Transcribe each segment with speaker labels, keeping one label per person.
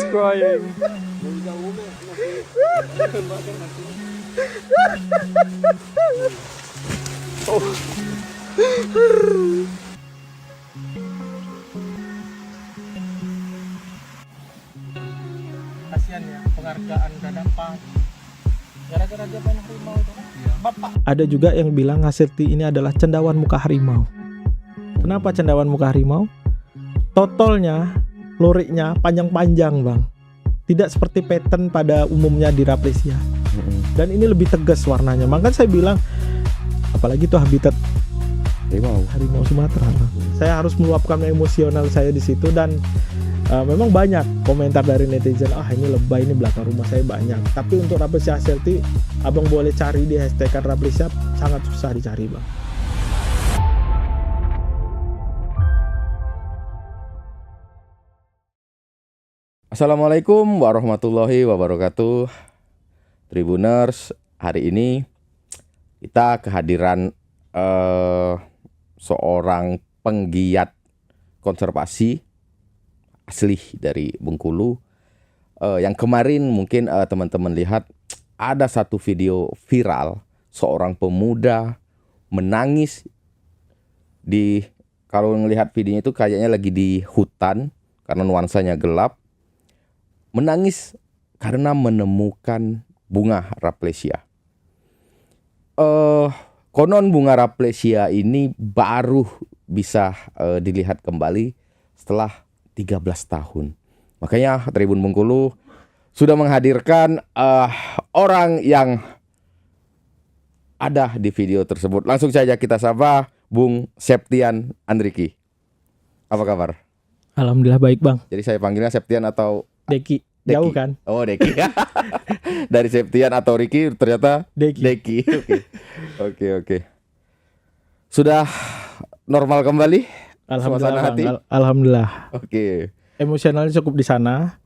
Speaker 1: crying.
Speaker 2: Kasihan ya, penghargaan gak dapat gara-gara dia banyak harimau itu. Bapak.
Speaker 3: Ada juga yang bilang Haselty ini adalah cendawan muka harimau. Kenapa cendawan muka harimau? Totolnya, luriknya panjang-panjang bang. Tidak seperti pattern pada umumnya di Rafflesia. Dan ini lebih tegas warnanya. Makanya saya bilang, apalagi itu habitat harimau Sumatera. Saya harus meluapkan emosional saya di situ dan memang banyak komentar dari netizen, ini lebay, ini belakang rumah saya banyak. Tapi untuk Rafflesia Haselty, abang boleh cari di hashtag Rafflesia, sangat susah dicari bang.
Speaker 1: Assalamualaikum warahmatullahi wabarakatuh. Tribuners, hari ini kita kehadiran seorang penggiat konservasi asli dari Bengkulu. Yang kemarin mungkin teman-teman lihat ada satu video viral seorang pemuda menangis kalau melihat videonya itu kayaknya lagi di hutan karena nuansanya gelap. Menangis karena menemukan bunga Rafflesia. Konon bunga Rafflesia ini baru bisa dilihat kembali setelah 13 tahun. Makanya Tribun Bengkulu sudah menghadirkan orang yang ada di video tersebut. Langsung saja kita sapa Bung Septian Andriki. Apa kabar?
Speaker 3: Alhamdulillah baik bang.
Speaker 1: Jadi saya panggilnya Septian atau
Speaker 3: Deki, jauh kan?
Speaker 1: Oh Deki. Dari Septian atau Riki ternyata Deki. Oke. Sudah normal kembali?
Speaker 3: Alhamdulillah
Speaker 1: hati?
Speaker 3: bang. Alhamdulillah.
Speaker 1: Oke.
Speaker 3: Emosionalnya cukup di sana.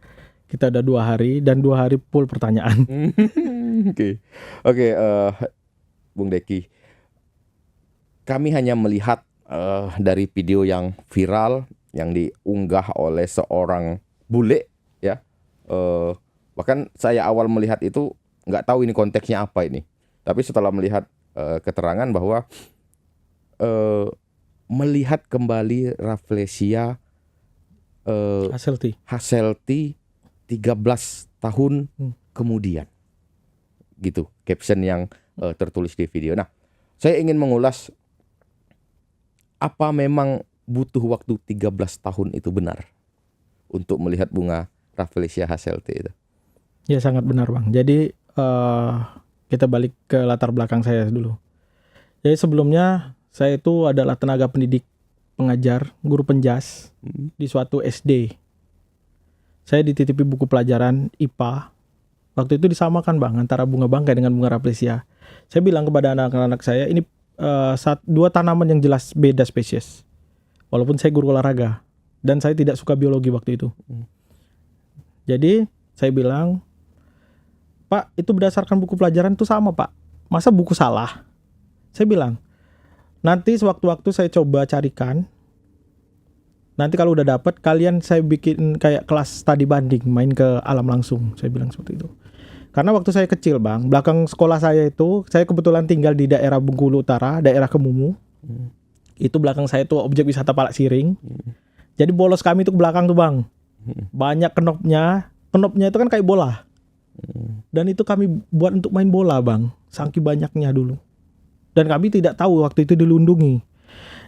Speaker 3: Kita udah 2 hari dan 2 hari full pertanyaan.
Speaker 1: Oke, Bung Deki. Kami hanya melihat dari video yang viral yang diunggah oleh seorang bule ya. Bahkan saya awal melihat itu nggak tahu ini konteksnya apa ini. Tapi setelah melihat keterangan bahwa melihat kembali Rafflesia Haselty 13 tahun kemudian. Gitu caption yang tertulis di video. Nah, saya ingin mengulas apa memang butuh waktu 13 tahun itu benar untuk melihat bunga Rafflesia Haselty itu?
Speaker 3: Ya sangat benar bang. Jadi kita balik ke latar belakang saya dulu. Jadi sebelumnya saya itu adalah tenaga pendidik, pengajar, guru penjas di suatu SD. Saya dititipi buku pelajaran IPA. Waktu itu disamakan bang antara bunga bangkai dengan bunga Rafflesia. Saya bilang kepada anak-anak saya ini 2 tanaman yang jelas beda spesies. Walaupun saya guru olahraga dan saya tidak suka biologi waktu itu. Jadi saya bilang, Pak, itu berdasarkan buku pelajaran itu sama Pak. Masa buku salah? Saya bilang, nanti sewaktu-waktu saya coba carikan. Nanti kalau udah dapat, kalian saya bikin kayak kelas studi banding, main ke alam langsung. Saya bilang seperti itu. Karena waktu saya kecil bang, belakang sekolah saya itu, saya kebetulan tinggal di daerah Bengkulu Utara, daerah Kemumu. Itu belakang saya itu objek wisata Palak Siring. Jadi bolos kami itu ke belakang tuh bang. Banyak kenopnya itu kan kayak bola. Dan itu kami buat untuk main bola bang, saking banyaknya dulu. Dan kami tidak tahu waktu itu dilindungi.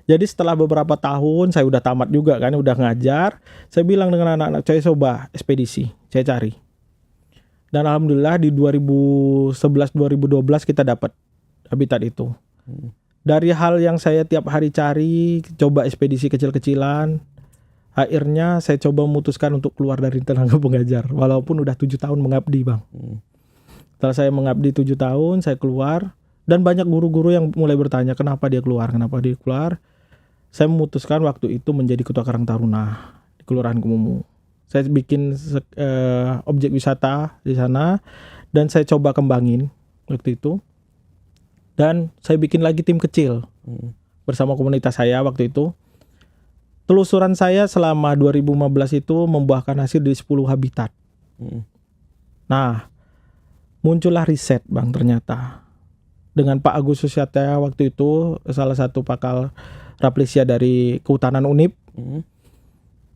Speaker 3: Jadi setelah beberapa tahun saya udah tamat juga kan, udah ngajar. Saya bilang dengan anak-anak saya coba ekspedisi, saya cari. Dan alhamdulillah di 2011-2012 kita dapat habitat itu. Dari hal yang saya tiap hari cari, coba ekspedisi kecil-kecilan, akhirnya saya coba memutuskan untuk keluar dari tenaga pengajar. Walaupun udah 7 tahun mengabdi bang. Setelah saya mengabdi 7 tahun, saya keluar. Dan banyak guru-guru yang mulai bertanya kenapa dia keluar. Saya memutuskan waktu itu menjadi ketua Karang Taruna di Kelurahan Kemumu. Saya bikin objek wisata di sana dan saya coba kembangin waktu itu. Dan saya bikin lagi tim kecil bersama komunitas saya waktu itu. Telusuran saya selama 2015 itu membuahkan hasil di 10 habitat
Speaker 1: Mm.
Speaker 3: Nah, muncullah riset Bang ternyata. Dengan Pak Agus Susyatya waktu itu, salah satu pakar Rafflesia dari Kehutanan Unip,
Speaker 1: Mm.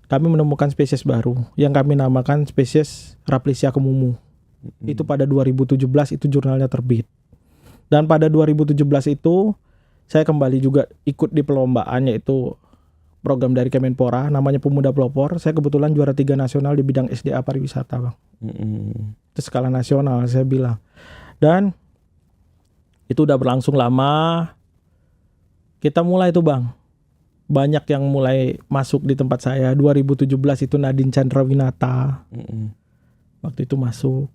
Speaker 3: kami menemukan spesies baru yang kami namakan spesies Rafflesia kemumu. Itu pada 2017 itu jurnalnya terbit. Dan pada 2017 itu saya kembali juga ikut di perlombaan, yaitu program dari Kemenpora namanya Pemuda Pelopor. Saya kebetulan juara 3 nasional di bidang SDA pariwisata Bang.
Speaker 1: Mm.
Speaker 3: Itu skala nasional saya bilang. Dan itu udah berlangsung lama. Kita mulai tuh Bang, banyak yang mulai masuk di tempat saya. 2017 itu Nadine Chandrawinata
Speaker 1: Mm.
Speaker 3: waktu itu masuk.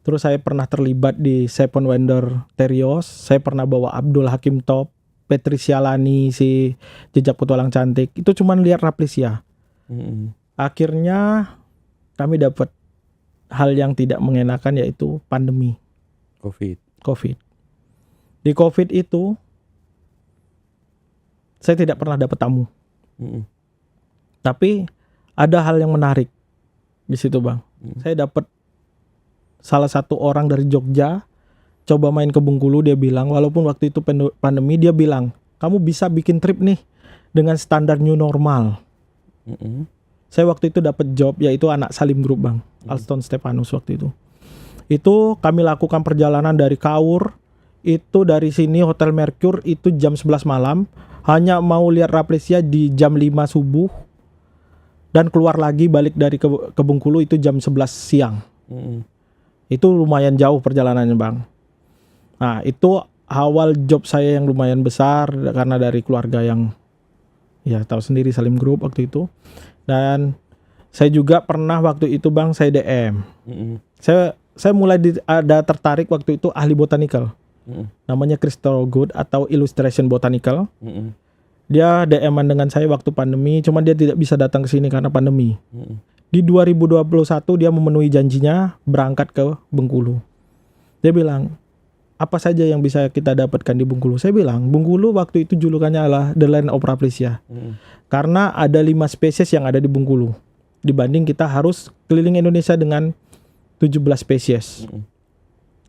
Speaker 3: Terus saya pernah terlibat di Seven Wonder Terios. Saya pernah bawa Abdul Hakim Top, Patricia Lani, si Jejak Petualang Cantik. Itu cuman lihat Rafflesia.
Speaker 1: Mm.
Speaker 3: Akhirnya kami dapat hal yang tidak mengenakan, yaitu pandemi COVID. Di COVID itu saya tidak pernah dapat tamu.
Speaker 1: Mm.
Speaker 3: Tapi ada hal yang menarik di situ Bang. Saya dapat salah satu orang dari Jogja coba main ke Bengkulu. Dia bilang, walaupun waktu itu pandemi, dia bilang, kamu bisa bikin trip nih dengan standar new normal.
Speaker 1: Mm.
Speaker 3: Saya waktu itu dapat job, yaitu anak Salim Group Bang, Alston Stefanus waktu itu. Itu kami lakukan perjalanan dari Kaur, itu dari sini Hotel Mercure itu jam 11 malam, hanya mau lihat Rafflesia di jam 5 subuh, dan keluar lagi balik dari ke Bengkulu itu jam 11 siang.
Speaker 1: Mm.
Speaker 3: Itu lumayan jauh perjalanannya Bang. Nah itu awal job saya yang lumayan besar, karena dari keluarga yang ya tahu sendiri Salim Group waktu itu. Dan saya juga pernah waktu itu Bang, saya DM.
Speaker 1: Mm.
Speaker 3: Saya mulai ada tertarik waktu itu ahli botanical.
Speaker 1: Mm.
Speaker 3: Namanya Crystal Good atau Illustration Botanical.
Speaker 1: Mm.
Speaker 3: Dia DM-an dengan saya waktu pandemi, cuman dia tidak bisa datang ke sini karena pandemi.
Speaker 1: Mm.
Speaker 3: Di 2021 dia memenuhi janjinya berangkat ke Bengkulu. Dia bilang, apa saja yang bisa kita dapatkan di Bengkulu? Saya bilang, Bengkulu waktu itu julukannya adalah The Land of Rafflesia.
Speaker 1: Mm.
Speaker 3: Karena ada 5 spesies yang ada di Bengkulu. Dibanding kita harus keliling Indonesia dengan 17 spesies.
Speaker 1: Mm.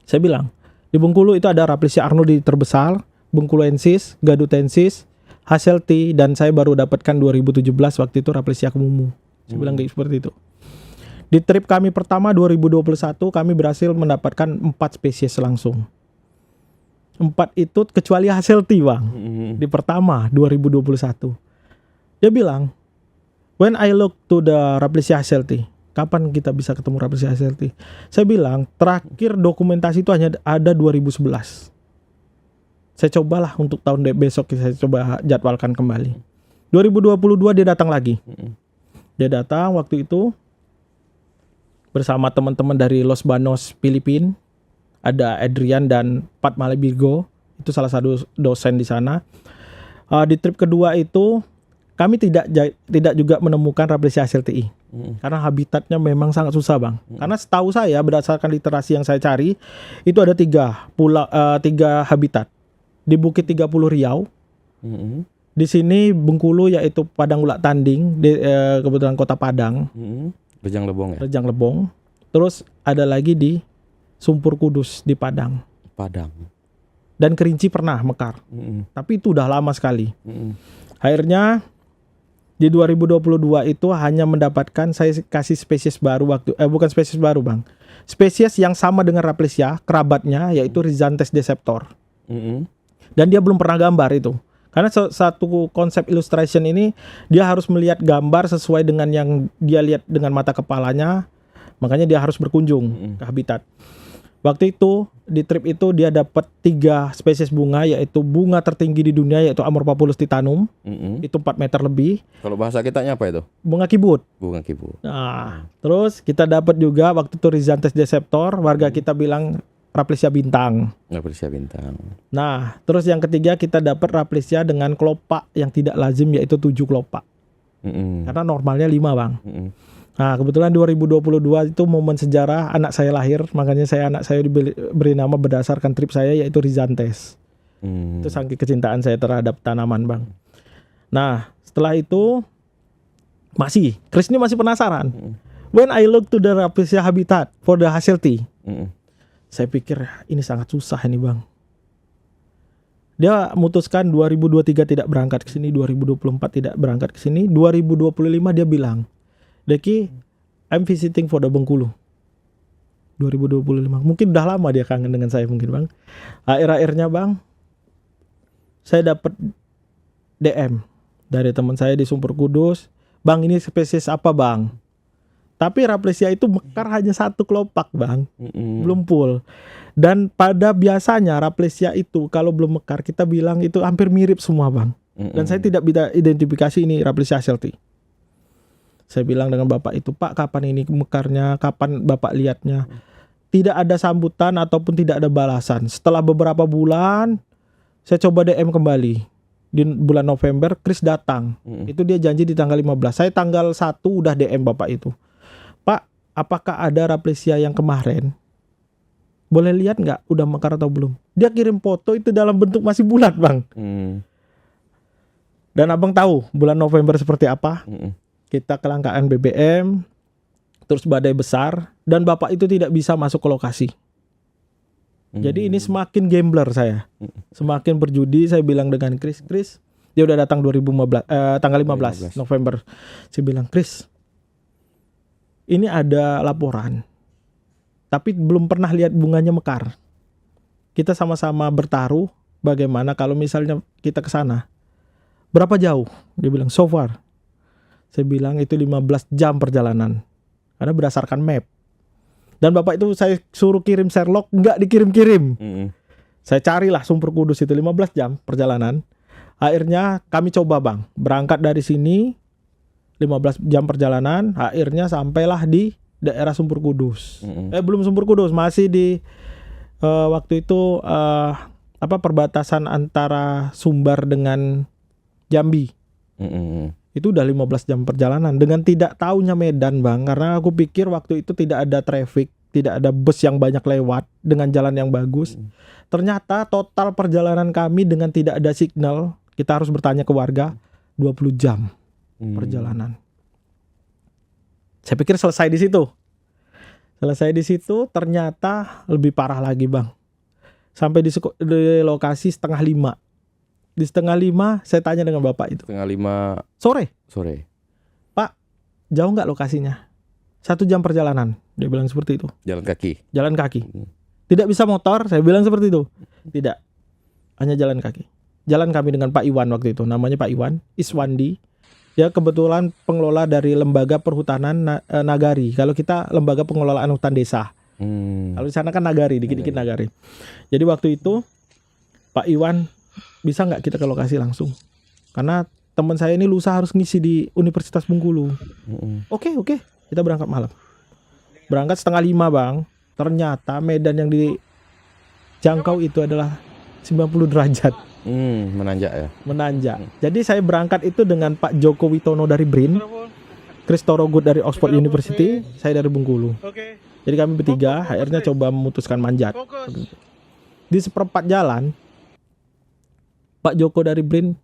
Speaker 3: Saya bilang, di Bengkulu itu ada Rafflesia arnoldii terbesar, Bengkuluensis, Gadutensis, Hasselti, dan saya baru dapatkan 2017 waktu itu Rafflesia kemumu. Saya bilang kayak seperti itu. Di trip kami pertama 2021 kami berhasil mendapatkan 4 spesies langsung. 4 itu kecuali Hasselti Bang.
Speaker 1: Mm.
Speaker 3: Di pertama 2021. Dia bilang, when I look to the Rafflesia Hasselti, kapan kita bisa ketemu Rafflesia Hasselti? Saya bilang, terakhir dokumentasi itu hanya ada 2011. Saya cobalah untuk tahun besok, saya coba jadwalkan kembali. 2022 dia datang lagi.
Speaker 1: Mm.
Speaker 3: Dia datang waktu itu bersama teman-teman dari Los Banos, Filipina. Ada Adrian dan Pat Malebirgo, itu salah satu dosen di sana. Di trip kedua itu kami tidak juga menemukan Rafflesia Hasseltii. Karena habitatnya memang sangat susah Bang. Karena setahu saya berdasarkan literasi yang saya cari, itu ada 3 habitat. Di Bukit 30 Riau,
Speaker 1: Mm.
Speaker 3: di sini Bengkulu yaitu Padang Ulak Tanding, kebetulan Kota Padang,
Speaker 1: Mm. Rejang Lebong ya?
Speaker 3: Rejang Lebong. Terus ada lagi di Sumpur Kudus di Padang. Dan Kerinci pernah mekar.
Speaker 1: Mm.
Speaker 3: Tapi itu udah lama sekali.
Speaker 1: Mm.
Speaker 3: Akhirnya di 2022 itu hanya mendapatkan, saya kasih spesies baru bukan spesies baru Bang. Spesies yang sama dengan Rafflesia, kerabatnya yaitu Rhizantes deceptor.
Speaker 1: Mm.
Speaker 3: Dan dia belum pernah gambar itu. Karena satu konsep illustration ini dia harus melihat gambar sesuai dengan yang dia lihat dengan mata kepalanya. Makanya dia harus berkunjung ke habitat. Waktu itu di trip itu dia dapat 3 spesies bunga, yaitu bunga tertinggi di dunia yaitu Amorphapulus titanum.
Speaker 1: Mm.
Speaker 3: Itu 4 meter lebih.
Speaker 1: Kalau bahasa kitanya apa itu?
Speaker 3: Bunga kibut.
Speaker 1: Bunga kibut.
Speaker 3: Nah, terus kita dapat juga waktu itu Rhizantes deceptor, warga kita bilang Rafflesia bintang.
Speaker 1: Rafflesia bintang.
Speaker 3: Nah, terus yang ketiga kita dapat Rafflesia dengan kelopak yang tidak lazim yaitu 7 kelopak.
Speaker 1: Mm.
Speaker 3: Karena normalnya 5 Bang.
Speaker 1: Mm.
Speaker 3: Nah, kebetulan 2022 itu momen sejarah anak saya lahir, makanya anak saya diberi nama berdasarkan trip saya yaitu Rhizantes.
Speaker 1: Mm.
Speaker 3: Itu saking kecintaan saya terhadap tanaman Bang. Nah, setelah itu Chris ini masih penasaran. When I look to the Rafflesia habitat for the Hasselti,
Speaker 1: Mm-mm.
Speaker 3: saya pikir ini sangat susah ini bang. Dia memutuskan 2023 tidak berangkat ke sini, 2024 tidak berangkat ke sini, 2025 dia bilang, Deki, I'm visiting for the Bengkulu. 2025, mungkin udah lama dia kangen dengan saya mungkin bang. Akhir-akhirnya bang, saya dapat DM dari teman saya di Sumber Kudus, bang ini spesies apa bang? Tapi Rafflesia itu mekar hanya satu kelopak bang,
Speaker 1: Mm-mm.
Speaker 3: belum full. Dan pada biasanya Rafflesia itu kalau belum mekar kita bilang itu hampir mirip semua bang. Dan saya tidak bisa identifikasi ini Rafflesia Hasselti. Saya bilang dengan bapak itu, Pak kapan ini mekarnya, kapan bapak lihatnya? Tidak ada sambutan ataupun tidak ada balasan. Setelah beberapa bulan saya coba DM kembali. Di bulan November Chris datang. Itu dia janji di tanggal 15. Saya tanggal 1 udah DM bapak itu. Pak, apakah ada Rafflesia yang kemarin? Boleh lihat nggak udah mekar atau belum? Dia kirim foto itu dalam bentuk masih bulat bang. Dan abang tahu bulan November seperti apa? Kita kelangkaan BBM, terus badai besar, dan bapak itu tidak bisa masuk ke lokasi. Jadi ini semakin gambler saya, semakin berjudi. Saya bilang dengan Chris, dia udah datang 2015, tanggal 15 November. Saya bilang, Chris, ini ada laporan, tapi belum pernah lihat bunganya mekar. Kita sama-sama bertaruh, bagaimana kalau misalnya kita ke sana? Berapa jauh? Dia bilang, so far. Saya bilang itu 15 jam perjalanan, karena berdasarkan map. Dan bapak itu saya suruh kirim Sherlock, nggak dikirim-kirim. Saya carilah Sumber Kudus itu 15 jam perjalanan. Akhirnya kami coba bang, berangkat dari sini 15 jam perjalanan. Akhirnya sampailah di daerah Sumber Kudus. Belum Sumber Kudus, masih di waktu itu perbatasan antara Sumbar dengan Jambi. Itu udah 15 jam perjalanan dengan tidak taunya Medan bang, karena aku pikir waktu itu tidak ada traffic, tidak ada bus yang banyak lewat dengan jalan yang bagus. Ternyata total perjalanan kami dengan tidak ada signal, kita harus bertanya ke warga, 20 jam perjalanan. Saya pikir selesai di situ. Selesai di situ, ternyata lebih parah lagi bang. Sampai di lokasi 4:30. Di 4:30 saya tanya dengan bapak itu.
Speaker 1: 4:30
Speaker 3: sore. Pak, jauh nggak lokasinya? 1 jam perjalanan. Dia bilang seperti itu.
Speaker 1: Jalan kaki.
Speaker 3: Jalan kaki. Tidak bisa motor. Saya bilang seperti itu. Tidak. Hanya jalan kaki. Jalan kami dengan Pak Iwan waktu itu. Namanya Pak Iwan Iswandi. Dia kebetulan pengelola dari Lembaga Perhutanan Nagari. Kalau kita Lembaga Pengelolaan Hutan Desa. Kalau di sana kan Nagari, dikit-dikit Nagari. Jadi waktu itu Pak Iwan, bisa nggak kita ke lokasi langsung? Karena teman saya ini lusa harus ngisi di Universitas Bengkulu. Oke, kita berangkat malam. Berangkat 4:30 bang. Ternyata medan yang dijangkau itu adalah 90 derajat.
Speaker 1: Menanjak ya.
Speaker 3: Menanjak. Jadi saya berangkat itu dengan Pak Joko Witono dari BRIN, Chris Torogut dari Oxford University, saya dari Bengkulu. Jadi kami bertiga akhirnya coba memutuskan manjat. Di seperempat jalan, Pak Joko dari BRIN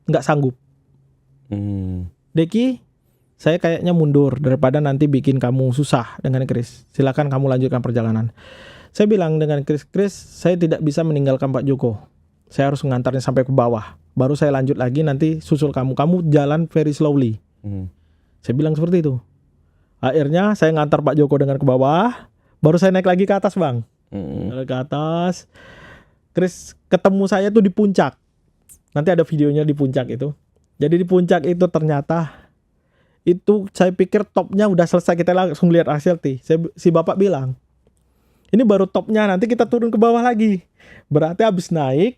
Speaker 3: nggak sanggup. Deki, saya kayaknya mundur daripada nanti bikin kamu susah dengan Chris. Silakan kamu lanjutkan perjalanan. Saya bilang dengan Chris, saya tidak bisa meninggalkan Pak Joko. Saya harus mengantarnya sampai ke bawah. Baru saya lanjut lagi, nanti susul kamu. Kamu jalan very slowly. Saya bilang seperti itu. Akhirnya saya ngantar Pak Joko dengan ke bawah. Baru saya naik lagi ke atas bang. Naik ke atas. Chris ketemu saya tuh di puncak. Nanti ada videonya di puncak itu. Jadi di puncak itu ternyata itu saya pikir topnya udah selesai, kita langsung lihat Hasselti. Si bapak bilang, ini baru topnya, nanti kita turun ke bawah lagi. Berarti habis naik,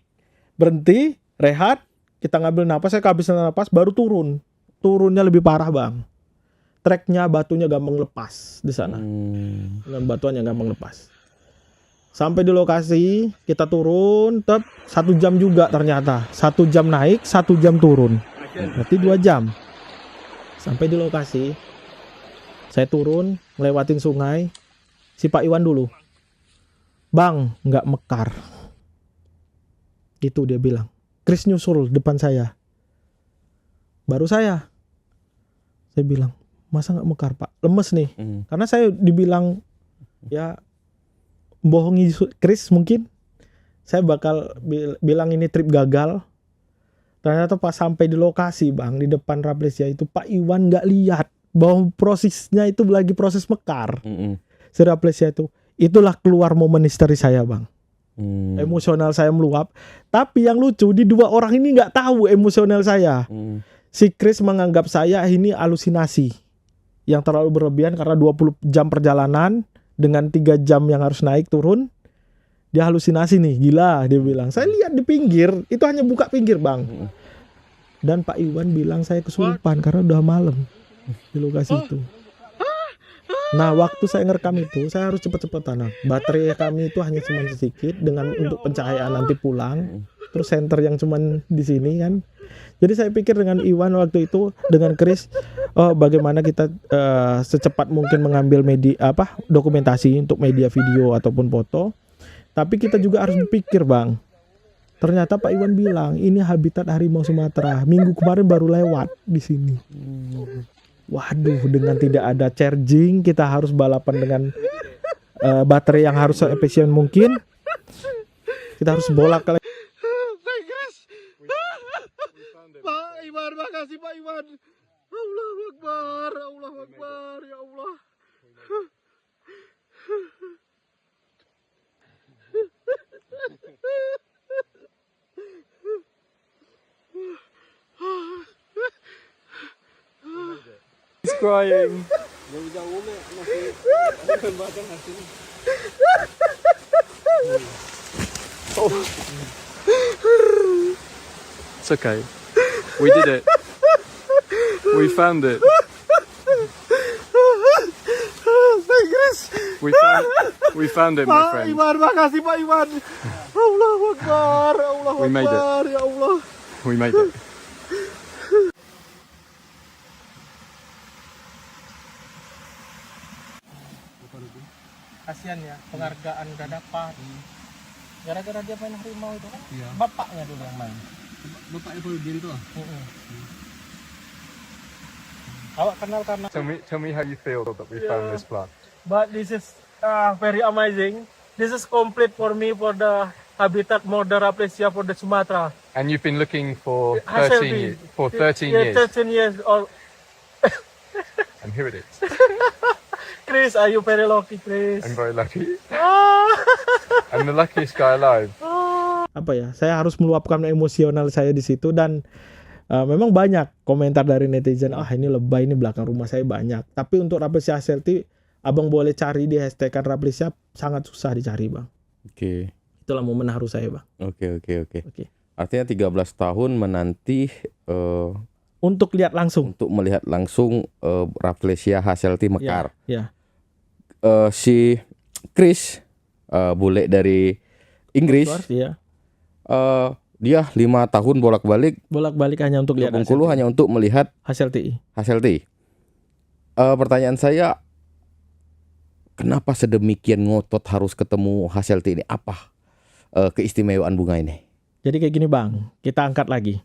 Speaker 3: berhenti, rehat, kita ngambil napas, saya kehabisan napas, baru turun. Turunnya lebih parah bang. Treknya, batunya gampang lepas di sana. Dengan batuannya gampang lepas. Sampai di lokasi, kita turun, 1 jam juga ternyata. 1 jam naik, 1 jam turun. Berarti 2 jam. Sampai di lokasi, saya turun, ngelewatin sungai. Si Pak Iwan dulu. Bang, nggak mekar. Itu dia bilang. Chris nyusul depan saya. Baru saya bilang, masa nggak mekar Pak, lemes nih. Karena saya dibilang ya bohongi Chris mungkin. Saya bakal bilang ini trip gagal. Ternyata pas sampai di lokasi Bang, di depan Rafflesia itu Pak Iwan nggak lihat bahwa prosesnya itu lagi proses mekar. Si Rafflesia itu. Itulah keluar momen histeri saya Bang. Emosional saya meluap. Tapi yang lucu di dua orang ini nggak tahu emosional saya. Si Chris menganggap saya ini halusinasi yang terlalu berlebihan karena 20 jam perjalanan dengan 3 jam yang harus naik turun. Dia halusinasi nih, gila dia bilang. Saya lihat di pinggir, itu hanya buka pinggir Bang. Dan Pak Iwan bilang saya kesurupan karena udah malam di lokasi itu. Nah waktu saya ngerekam itu, saya harus cepet-cepetan. Baterai kami itu hanya cuma sedikit dengan untuk pencahayaan nanti pulang. Terus center yang cuman di sini kan. Jadi saya pikir dengan Iwan waktu itu, dengan Chris, bagaimana kita secepat mungkin mengambil dokumentasi untuk media video ataupun foto. Tapi kita juga harus berpikir Bang. Ternyata Pak Iwan bilang ini habitat harimau Sumatera. Minggu kemarin baru lewat di sini. Waduh, dengan tidak ada charging, kita harus balapan dengan baterai yang harus efisien mungkin. Kita harus bolak kali.
Speaker 2: Pak Iwan, makasih Pak Iwan. Allahu Akbar, Allahu Akbar, ya Allah. He's crying. It's okay. We did it. We found it. We found it, my
Speaker 3: Pak
Speaker 2: friend.
Speaker 3: Iwan, makasih Pak Iwan. Allahu Akbar, Allahu
Speaker 2: We made it.
Speaker 3: Akbar, ya Allah.
Speaker 2: We made it. Kasian ya, penghargaan gak dapat. Gara-gara dia main harimau itu kan.
Speaker 4: Iya.
Speaker 2: Bapaknya dulu yang main.
Speaker 4: Bapaknya Poludin itu.
Speaker 2: Awak kenal karena.
Speaker 5: Tell me how you feel that we found this plant.
Speaker 2: But this is very amazing. This is complete for me for the habitat modern Rafflesia for the Sumatra.
Speaker 5: And you've been looking for
Speaker 2: Hazelby.
Speaker 5: 13
Speaker 2: Yeah,
Speaker 5: years.
Speaker 2: 13 years old.
Speaker 5: And here it is.
Speaker 2: Chris, are you very lucky, Chris?
Speaker 5: I'm very lucky.
Speaker 2: Ah.
Speaker 5: I'm the luckiest guy alive.
Speaker 3: Apa ya? Saya harus meluapkan emosional saya di situ dan memang banyak komentar dari netizen. Ini lebay, ini belakang rumah saya banyak. Tapi untuk Rafflesia Hazelty, abang boleh cari di hashtag Rafflesia, sangat susah dicari bang.
Speaker 1: Oke.
Speaker 3: Itulah momen haru saya bang.
Speaker 1: Oke. Artinya 13 tahun menanti
Speaker 3: untuk lihat langsung.
Speaker 1: untuk melihat langsung Rafflesia Hazelty mekar.
Speaker 3: Ya.
Speaker 1: Si Chris bule dari Inggris,
Speaker 3: Iya.
Speaker 1: dia 5 tahun bolak-balik
Speaker 3: Bolak-balik hanya untuk
Speaker 1: ke
Speaker 3: lihat
Speaker 1: Bengkulu hanya untuk melihat
Speaker 3: Hazelty.
Speaker 1: Hazelty. Pertanyaan saya, kenapa sedemikian ngotot harus ketemu Hazelty ini? Apa keistimewaan bunga ini?
Speaker 3: Jadi kayak gini bang, kita angkat lagi.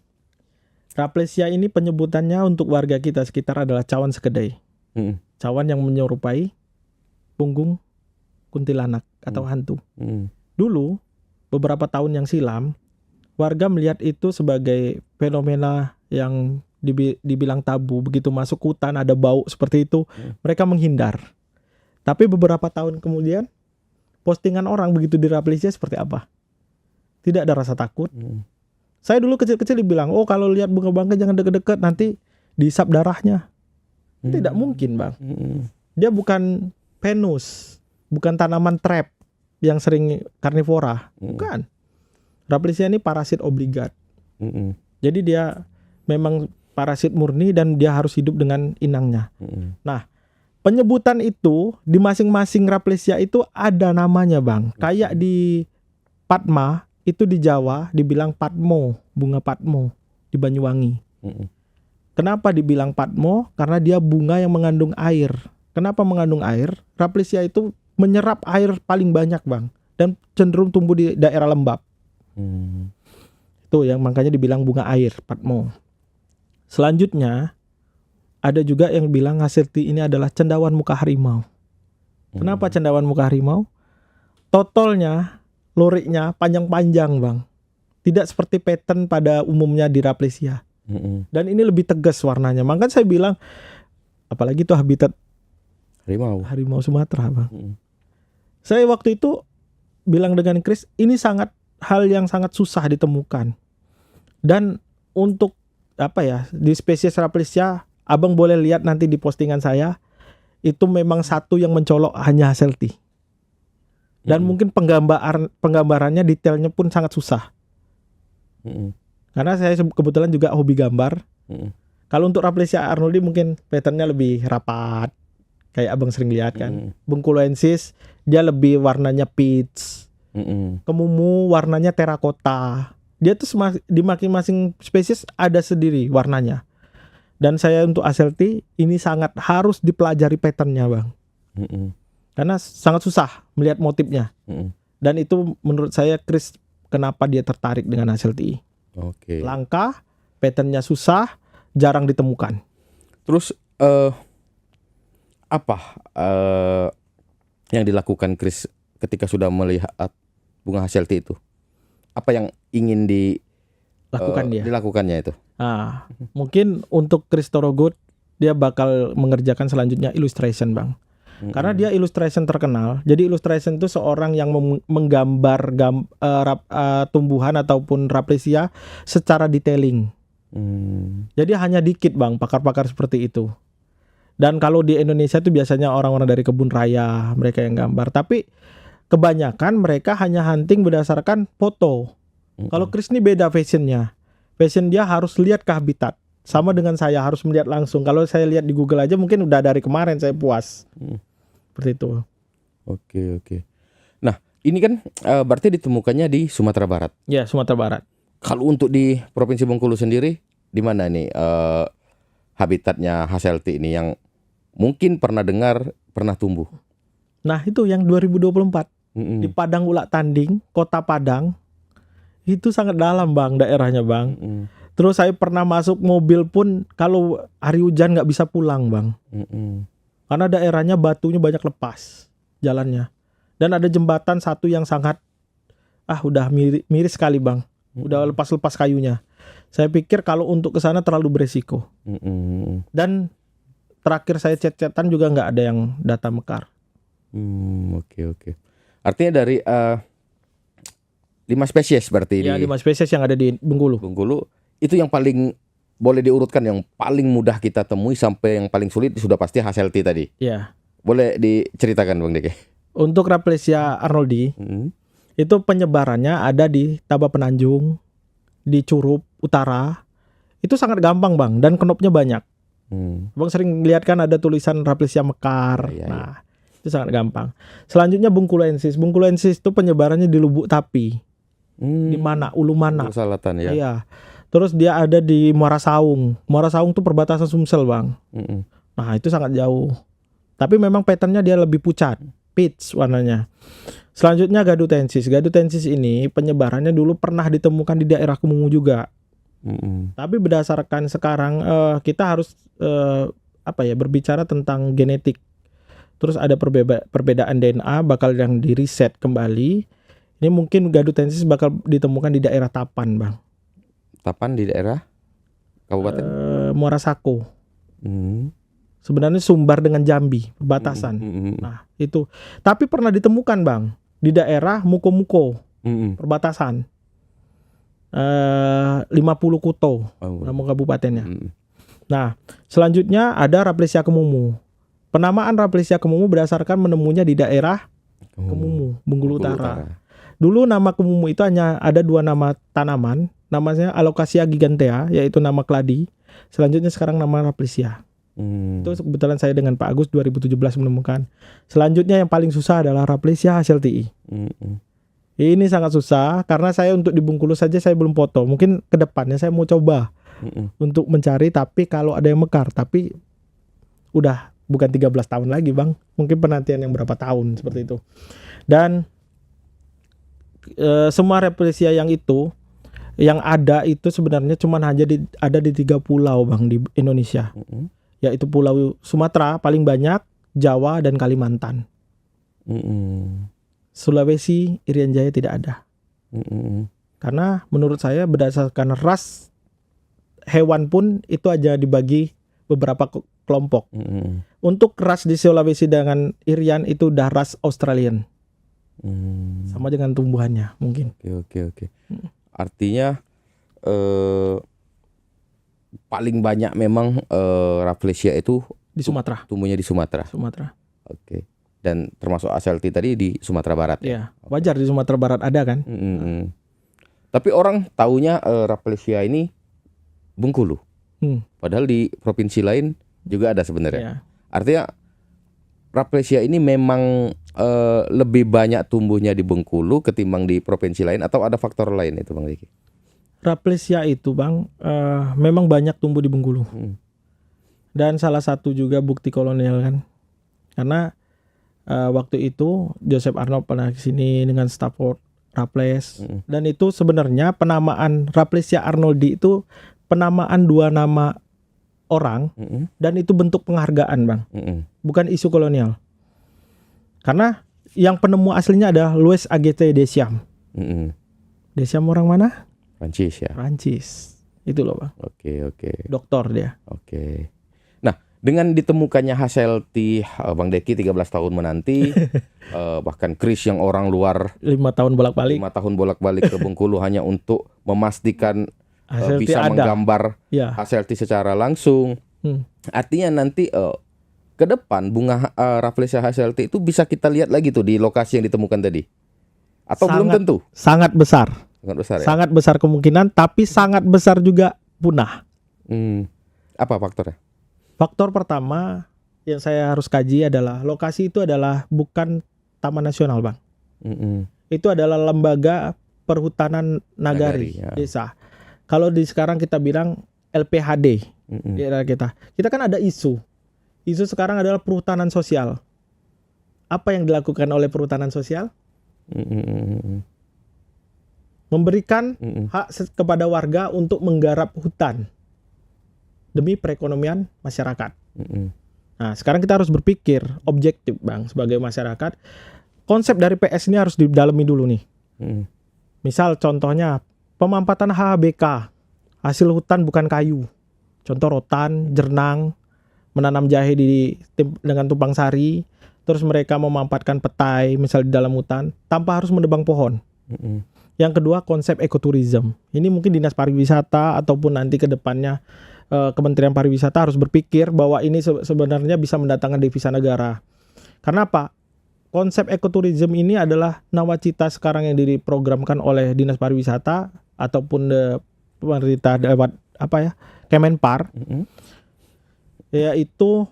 Speaker 3: Rafflesia ini penyebutannya untuk warga kita sekitar adalah cawan sekedai. Cawan yang menyerupai punggung kuntilanak atau hantu. Dulu, beberapa tahun yang silam, warga melihat itu sebagai fenomena yang dibilang tabu. Begitu masuk hutan ada bau seperti itu, mereka menghindar. Tapi beberapa tahun kemudian, postingan orang begitu di Rafflesia seperti apa? Tidak ada rasa takut. Saya dulu kecil-kecil dibilang, kalau lihat bunga bangkai jangan deket-deket, nanti dihisap darahnya. Tidak mungkin bang. Dia bukan Venus, bukan tanaman trap yang sering karnivora, bukan. Rafflesia ini parasit obligat. Jadi dia memang parasit murni dan dia harus hidup dengan inangnya. Nah, penyebutan itu di masing-masing Rafflesia itu ada namanya bang. Kayak di Padma itu di Jawa dibilang Padmo, bunga Padmo di Banyuwangi. Kenapa dibilang Padmo? Karena dia bunga yang mengandung air. Kenapa mengandung air? Rafflesia itu menyerap air paling banyak bang, dan cenderung tumbuh di daerah lembab. Itu yang makanya dibilang bunga air, Padmo. Selanjutnya ada juga yang bilang Haselti ini adalah cendawan muka harimau. Kenapa cendawan muka harimau? Totolnya, luriknya panjang-panjang, Bang. Tidak seperti pattern pada umumnya di Rafflesia. Dan ini lebih tegas warnanya. Makanya saya bilang, apalagi itu habitat harimau Sumatera, Bang. Saya waktu itu bilang dengan Chris, ini hal yang sangat susah ditemukan. Dan untuk di spesies Rafflesia, Abang boleh lihat nanti di postingan saya, itu memang satu yang mencolok hanya Haselti. Dan mungkin penggambarannya detailnya pun sangat susah. Karena saya kebetulan juga hobi gambar. Kalau untuk Rafflesia arnoldi mungkin patternnya lebih rapat, kayak Abang sering lihat kan. Bungkuloensis dia lebih warnanya peach. Kemumu warnanya terakota. Dia tuh di masing-masing spesies ada sendiri warnanya. Dan saya untuk Haselti ini sangat harus dipelajari patternnya, Bang. Karena sangat susah melihat motifnya. Dan itu menurut saya Chris kenapa dia tertarik dengan Haselti. Langka, patternnya susah, jarang ditemukan.
Speaker 1: Terus apa yang dilakukan Chris ketika sudah melihat bunga Haselti itu? Apa yang ingin dilakukannya itu?
Speaker 3: Mungkin untuk Chris Thorogood dia bakal mengerjakan selanjutnya illustration, Bang. Karena dia illustration terkenal. Jadi illustration itu seorang yang menggambar tumbuhan ataupun Rafflesia secara detailing. Jadi hanya dikit, Bang, pakar-pakar seperti itu. Dan kalau di Indonesia itu biasanya orang-orang dari kebun raya, mereka yang gambar. Tapi kebanyakan mereka hanya hunting berdasarkan foto. Kalau Chris ini beda fashionnya. Fashion dia harus lihat ke habitat. Sama dengan saya harus melihat langsung. Kalau saya lihat di Google aja mungkin udah dari kemarin saya puas. Seperti itu.
Speaker 1: Oke. Nah, ini kan berarti ditemukannya di Sumatera Barat.
Speaker 3: Ya, Sumatera Barat.
Speaker 1: Kalau untuk di Provinsi Bengkulu sendiri, di mana nih habitatnya Haselti ini yang mungkin pernah dengar, pernah tumbuh?
Speaker 3: Nah, itu yang 2024. Di Padang Ulak Tanding, Kota Padang. Itu sangat dalam, Bang, daerahnya, Bang. Terus saya pernah masuk mobil pun kalau hari hujan nggak bisa pulang, Bang. Karena daerahnya batunya banyak lepas jalannya. Dan ada jembatan satu yang sangat udah miris sekali, Bang. Udah lepas-lepas kayunya. Saya pikir kalau untuk ke sana terlalu beresiko. Dan terakhir saya chat-chatan juga nggak ada yang data mekar.
Speaker 1: Oke. Artinya dari 5 spesies berarti
Speaker 3: ya, 5 spesies yang ada di Bengkulu.
Speaker 1: Itu yang paling boleh diurutkan, yang paling mudah kita temui sampai yang paling sulit sudah pasti Haselti tadi.
Speaker 3: Ya.
Speaker 1: Boleh diceritakan, Bang Deke?
Speaker 3: Untuk Rafflesia arnoldi itu penyebarannya ada di Taba Penanjung, di Curup Utara. Itu sangat gampang, Bang, dan kenopnya banyak. Bang sering lihat kan ada tulisan Rafflesia mekar. Nah, itu sangat gampang. Selanjutnya Bungkuloensis. Bungkuloensis itu penyebarannya di Lubuk Tapi. Di mana? Ulu Mana.
Speaker 1: Selatan ya.
Speaker 3: Iya. Terus dia ada di Muara Saung. Muara Saung itu perbatasan Sumsel, Bang. Nah, itu sangat jauh. Tapi memang patternnya dia lebih pucat, peach warnanya. Selanjutnya Gadutensis. Gadutensis ini penyebarannya dulu pernah ditemukan di daerah Kemumu juga. Tapi berdasarkan sekarang kita harus berbicara tentang genetik. Terus ada perbedaan DNA bakal yang diriset kembali. Ini mungkin Gadutensis bakal ditemukan di daerah Tapan, Bang.
Speaker 1: Tapan di daerah kabupaten
Speaker 3: Muara Sako. Sebenarnya sumbar dengan Jambi, perbatasan. Nah, itu. Tapi pernah ditemukan, Bang, di daerah Muko-Muko, perbatasan. 50 Kuto, nama kabupatennya. Nah, selanjutnya ada Rafflesia Kemumu. Penamaan Rafflesia Kemumu berdasarkan menemunya di daerah Kemumu, Bengkulu Utara. Dulu nama Kemumu itu hanya ada 2 nama tanaman, namanya Alocasia gigantea, yaitu nama keladi. Selanjutnya sekarang nama Rafflesia. Itu kebetulan saya dengan Pak Agus 2017 menemukan. Selanjutnya yang paling susah adalah Rafflesia Haseltii. Ini sangat susah karena saya untuk di Bengkulu saja saya belum foto. Mungkin ke depannya saya mau coba untuk mencari, tapi kalau ada yang mekar, tapi udah bukan 13 tahun lagi, Bang. Mungkin penantian yang berapa tahun seperti itu. Dan semua Rafflesia yang ada itu sebenarnya cuma hanya ada di 3 pulau, Bang, di Indonesia. yaitu Pulau Sumatera paling banyak, Jawa dan Kalimantan.
Speaker 1: Mm-mm.
Speaker 3: Sulawesi, Irian Jaya tidak ada.
Speaker 1: Mm-mm.
Speaker 3: Karena menurut saya berdasarkan ras hewan pun itu aja dibagi beberapa kelompok.
Speaker 1: Mm-mm.
Speaker 3: Untuk ras di Sulawesi dengan Irian itu udah ras Australian. Sama dengan tumbuhannya mungkin.
Speaker 1: Oke. Artinya paling banyak memang Rafflesia itu
Speaker 3: Di Sumatera.
Speaker 1: tumbuhnya di Sumatera. Oke. Dan termasuk Aselti tadi di Sumatera Barat ya.
Speaker 3: Ya, wajar di Sumatera Barat ada kan?
Speaker 1: Tapi orang taunya Rafflesia ini Bengkulu. Padahal di provinsi lain juga ada sebenarnya.
Speaker 3: Ya.
Speaker 1: Artinya Rafflesia ini memang lebih banyak tumbuhnya di Bengkulu ketimbang di provinsi lain atau ada faktor lain itu Bang Diki?
Speaker 3: Rafflesia itu Bang memang banyak tumbuh di Bengkulu. Dan salah satu juga bukti kolonial kan. Karena waktu itu Joseph Arnold pernah ke sini dengan Stafford Raffles. Dan itu sebenarnya penamaan Rafflesia arnoldi itu penamaan dua nama orang dan itu bentuk penghargaan Bang. Bukan isu kolonial. Karena yang penemu aslinya adalah Louis Agathé Deschamps. Deschamps orang mana?
Speaker 1: Prancis ya.
Speaker 3: Prancis. Itu loh Bang.
Speaker 1: Oke.
Speaker 3: Doktor dia.
Speaker 1: Oke. Nah, dengan ditemukannya Hasseltih Bang Deki 13 tahun menanti bahkan Chris yang orang luar
Speaker 3: 5 tahun bolak-balik.
Speaker 1: 5 tahun bolak-balik ke Bengkulu hanya untuk memastikan
Speaker 3: Hasseltih
Speaker 1: bisa
Speaker 3: ada.
Speaker 1: menggambar
Speaker 3: Ya.
Speaker 1: Hasseltih secara langsung. Artinya nanti ke depan bunga Rafflesia Hasseltih itu bisa kita lihat lagi tuh di lokasi yang ditemukan tadi. Atau belum tentu?
Speaker 3: Sangat besar.
Speaker 1: Sangat besar ya.
Speaker 3: Sangat besar kemungkinan, tapi sangat besar juga punah.
Speaker 1: Apa faktornya?
Speaker 3: Faktor pertama yang saya harus kaji adalah lokasi itu adalah bukan taman nasional Bang. Itu adalah lembaga perhutanan nagari
Speaker 1: ya.
Speaker 3: desa. Kalau di sekarang kita bilang LPHD di era kita kan ada isu sekarang adalah perhutanan sosial. Apa yang dilakukan oleh perhutanan sosial? Memberikan hak kepada warga untuk menggarap hutan demi perekonomian masyarakat. Nah, sekarang kita harus berpikir objektif Bang sebagai masyarakat. Konsep dari PS ini harus didalami dulu nih. Misal contohnya pemampatan HHBK, hasil hutan bukan kayu. Contoh rotan, jernang, menanam jahe dengan tumpang sari, terus mereka memampatkan petai misal di dalam hutan tanpa harus menebang pohon. Yang kedua konsep ekoturism. Ini mungkin Dinas Pariwisata ataupun nanti ke depannya Kementerian Pariwisata harus berpikir bahwa ini sebenarnya bisa mendatangkan devisa negara. Karena apa? Konsep ekoturism ini adalah nawacita sekarang yang diprogramkan oleh Dinas Pariwisata ataupun pemerintah Kemenpar, yaitu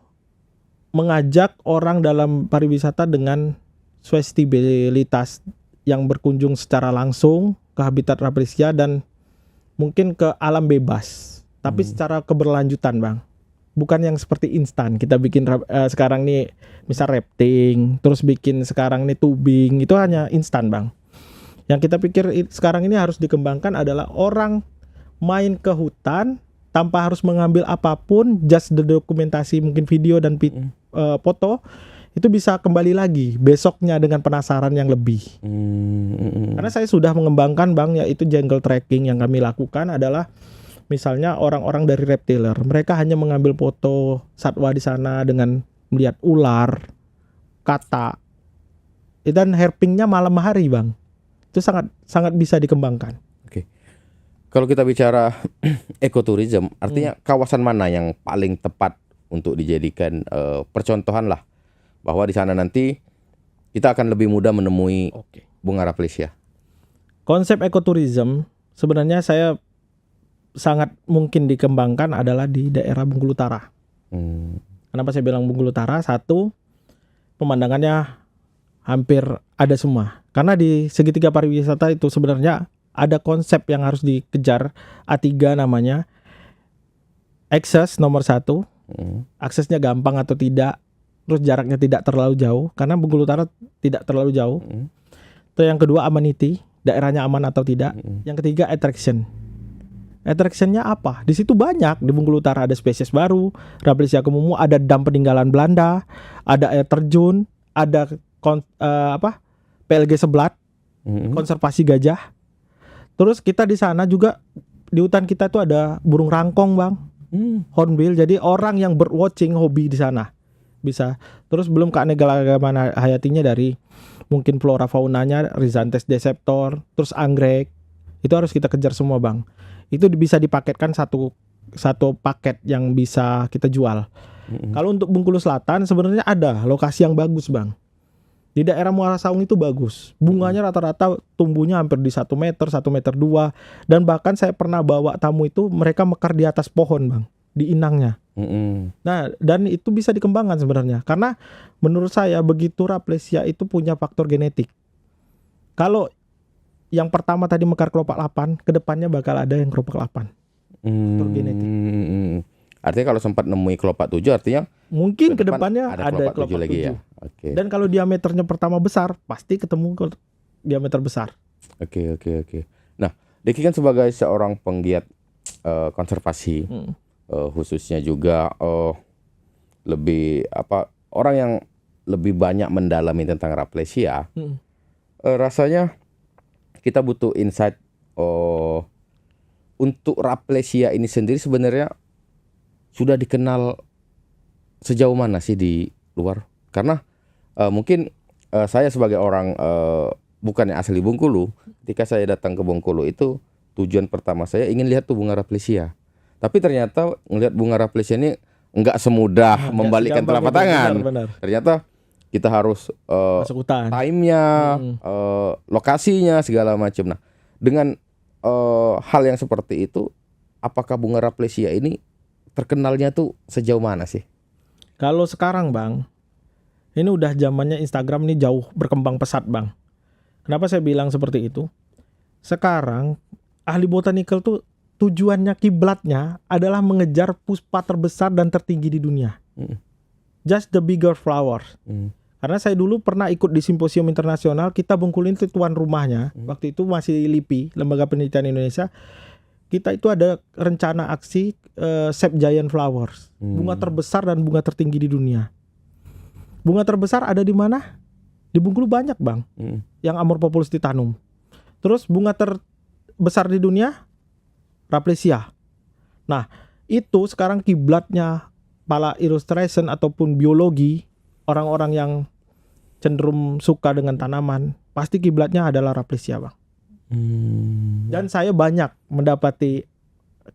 Speaker 3: mengajak orang dalam pariwisata dengan sustainabilitas yang berkunjung secara langsung ke habitat Rafflesia dan mungkin ke alam bebas, tapi secara keberlanjutan Bang. Bukan yang seperti instan kita bikin sekarang nih misal rafting, terus bikin sekarang nih tubing, itu hanya instan Bang. Yang kita pikir sekarang ini harus dikembangkan adalah orang main ke hutan tanpa harus mengambil apapun, just the dokumentasi mungkin video dan foto, itu bisa kembali lagi besoknya dengan penasaran yang lebih. Karena saya sudah mengembangkan Bang, yaitu jungle trekking yang kami lakukan adalah misalnya orang-orang dari reptiler, mereka hanya mengambil foto satwa di sana dengan melihat ular, kata, dan herpingnya malam hari Bang. Itu sangat bisa dikembangkan.
Speaker 1: Kalau kita bicara ekoturism, artinya kawasan mana yang paling tepat untuk dijadikan percontohan lah, bahwa di sana nanti kita akan lebih mudah menemui bunga Rafflesia.
Speaker 3: Konsep ekoturism sebenarnya saya sangat mungkin dikembangkan adalah di daerah Bengkulu Utara. Kenapa saya bilang Bengkulu Utara? Satu, pemandangannya hampir ada semua. Karena di segitiga pariwisata itu sebenarnya ada konsep yang harus dikejar, A3 namanya. Akses nomor 1, aksesnya gampang atau tidak, terus jaraknya tidak terlalu jauh, karena Bengkulu Utara tidak terlalu jauh. Terus yang kedua amenity, daerahnya aman atau tidak. Yang ketiga attraction. Attraction-nya apa? Di situ banyak. Di Bengkulu Utara ada spesies baru, Rafflesia kemumu, ada dam peninggalan Belanda, ada air terjun, ada PLG Seblat, konservasi gajah. Terus kita di sana juga di hutan kita itu ada burung rangkong, Bang. Hornbill. Jadi orang yang birdwatching hobi di sana bisa. Terus belum keanekaragaman hayatinya dari mungkin flora faunanya, Rhizanthus deceptor, terus anggrek. Itu harus kita kejar semua, Bang. Itu bisa dipaketkan satu paket yang bisa kita jual. Kalau untuk Bengkulu Selatan sebenarnya ada lokasi yang bagus, Bang. Di daerah Muara Saung itu bagus. Bunganya rata-rata tumbuhnya hampir di 1 meter, 1 meter 2. Dan bahkan saya pernah bawa tamu itu, mereka mekar di atas pohon, Bang. Di inangnya. Nah, dan itu bisa dikembangkan sebenarnya. Karena menurut saya begitu Rafflesia itu punya faktor genetik. Kalau yang pertama tadi mekar kelopak 8, kedepannya bakal ada yang kelopak 8. Faktor genetik.
Speaker 1: Artinya kalau sempat nemui kelopak 7 artinya
Speaker 3: mungkin
Speaker 1: ke depan
Speaker 3: kedepannya
Speaker 1: ada
Speaker 3: ada
Speaker 1: kelopak 7 lagi
Speaker 3: 7.
Speaker 1: ya. Oke.
Speaker 3: Dan kalau diameternya pertama besar, pasti ketemu diameter besar.
Speaker 1: Oke. Nah, Deki kan sebagai seorang penggiat konservasi, khususnya juga lebih orang yang lebih banyak mendalami tentang Rafflesia. Rasanya kita butuh insight untuk Rafflesia ini sendiri sebenarnya sudah dikenal sejauh mana sih di luar? Karena mungkin saya sebagai orang bukan yang asli Bengkulu, ketika saya datang ke Bengkulu itu tujuan pertama saya ingin lihat tuh bunga Rafflesia. Tapi ternyata ngelihat bunga Rafflesia ini enggak semudah membalikkan telapak tangan.
Speaker 3: Benar.
Speaker 1: Ternyata kita harus
Speaker 3: masuk hutan.
Speaker 1: time-nya, lokasinya segala macam. Nah, dengan hal yang seperti itu, apakah bunga Rafflesia ini terkenalnya tuh sejauh mana sih?
Speaker 3: Kalau sekarang, Bang, ini udah zamannya Instagram nih jauh berkembang pesat, Bang. Kenapa saya bilang seperti itu? Sekarang ahli botanikal tuh tujuannya, kiblatnya adalah mengejar puspa terbesar dan tertinggi di dunia. Just the bigger flowers. Karena saya dulu pernah ikut di simposium internasional, kita Bengkulu itu tuan rumahnya. Waktu itu masih LIPI, Lembaga Penelitian Indonesia. Kita itu ada rencana aksi Save Giant Flowers. Bunga terbesar dan bunga tertinggi di dunia. Bunga terbesar ada di mana? Di Bengkulu banyak, Bang. Yang Amorphophilus titanum. Terus bunga terbesar di dunia Rafflesia. Nah, itu sekarang kiblatnya para illustration ataupun biologi, orang-orang yang cenderung suka dengan tanaman, pasti kiblatnya adalah Rafflesia, Bang. Dan saya banyak mendapati,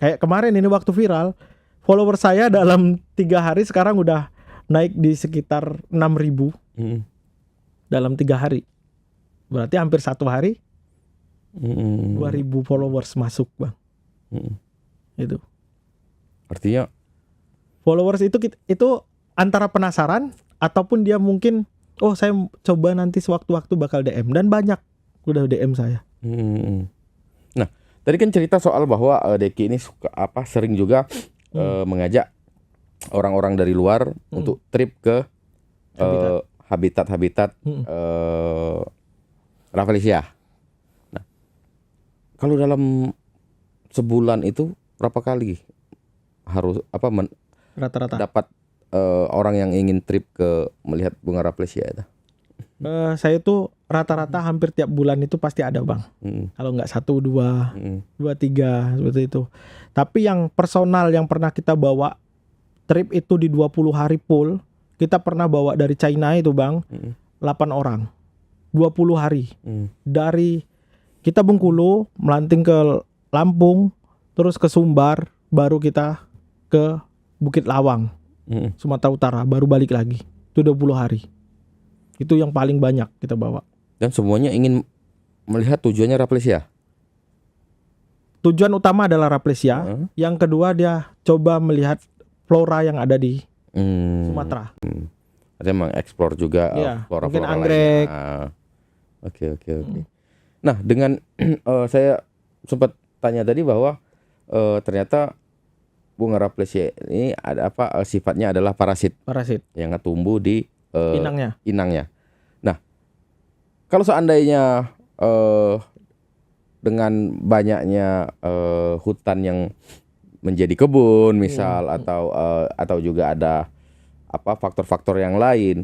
Speaker 3: kayak kemarin ini waktu viral, follower saya dalam 3 hari sekarang udah naik di sekitar 6.000 dalam 3 hari. Berarti hampir 1 hari 2.000 followers masuk, Bang. Itu.
Speaker 1: Artinya
Speaker 3: Followers itu antara penasaran ataupun dia mungkin saya coba nanti sewaktu-waktu bakal DM, dan banyak udah DM saya.
Speaker 1: Nah, tadi kan cerita soal bahwa Deki ini suka sering juga mengajak orang-orang dari luar untuk trip ke habitat-habitat Rafflesia. Nah, kalau dalam sebulan itu berapa kali harus
Speaker 3: Rata-rata
Speaker 1: dapat orang yang ingin trip ke melihat bunga Rafflesia itu?
Speaker 3: Saya tuh rata-rata hampir tiap bulan itu pasti ada, Bang. Kalau nggak 1, 2, 2, 3 seperti itu. Tapi yang personal yang pernah kita bawa trip itu di 20 hari full, kita pernah bawa dari China itu, Bang, 8 orang 20 hari. Dari kita Bengkulu melanting ke Lampung, terus ke Sumbar, baru kita ke Bukit Lawang, Sumatera Utara, baru balik lagi. Itu 20 hari. Itu yang paling banyak kita bawa.
Speaker 1: Dan semuanya ingin melihat tujuannya Rafflesia.
Speaker 3: Tujuan utama adalah Rafflesia. Yang kedua dia coba melihat flora yang ada di Sumatera.
Speaker 1: Artinya mengeksplor juga flora-flora
Speaker 3: mungkin anggrek.
Speaker 1: Oke. Nah, dengan saya sempat tanya tadi bahwa ternyata bunga Rafflesia ini ada sifatnya adalah parasit yang tumbuh di
Speaker 3: inangnya.
Speaker 1: Nah, kalau seandainya dengan banyaknya hutan yang menjadi kebun misal atau juga ada faktor-faktor yang lain